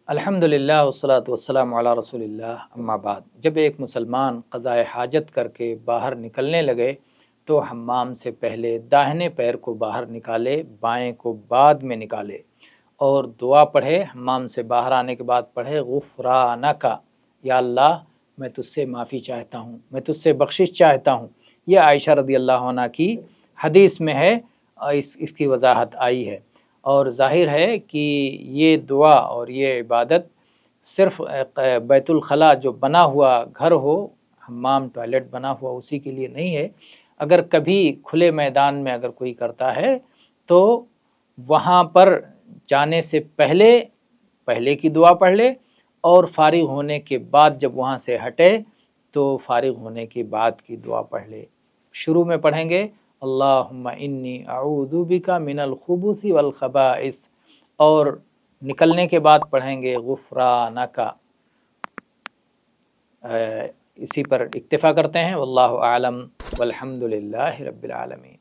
الحمدللہ والصلاۃ والسلام علی رسول اللہ اما بعد۔ جب ایک مسلمان قضائے حاجت کر کے باہر نکلنے لگے تو حمام سے پہلے داہنے پیر کو باہر نکالے، بائیں کو بعد میں نکالے اور دعا پڑھے۔ حمام سے باہر آنے کے بعد پڑھے غفرانک، یا اللہ میں تجھ سے معافی چاہتا ہوں، میں تجھ سے بخشش چاہتا ہوں۔ یہ عائشہ رضی اللہ عنہ کی حدیث میں ہے، اس کی وضاحت آئی ہے۔ اور ظاہر ہے کہ یہ دعا اور یہ عبادت صرف بیت الخلاء جو بنا ہوا گھر ہو، حمام ٹوائلٹ بنا ہوا، اسی کے لیے نہیں ہے۔ اگر کبھی کھلے میدان میں اگر کوئی کرتا ہے تو وہاں پر جانے سے پہلے کی دعا پڑھ لے، اور فارغ ہونے کے بعد جب وہاں سے ہٹے تو فارغ ہونے کے بعد کی دعا پڑھ لے۔ شروع میں پڑھیں گے اللہم انی اعوذ بک من الخبث والخبائث، اور نکلنے کے بعد پڑھیں گے غفرانک۔ اسی پر اکتفا کرتے ہیں۔ واللہ اعلم والحمد للہ رب العالمین۔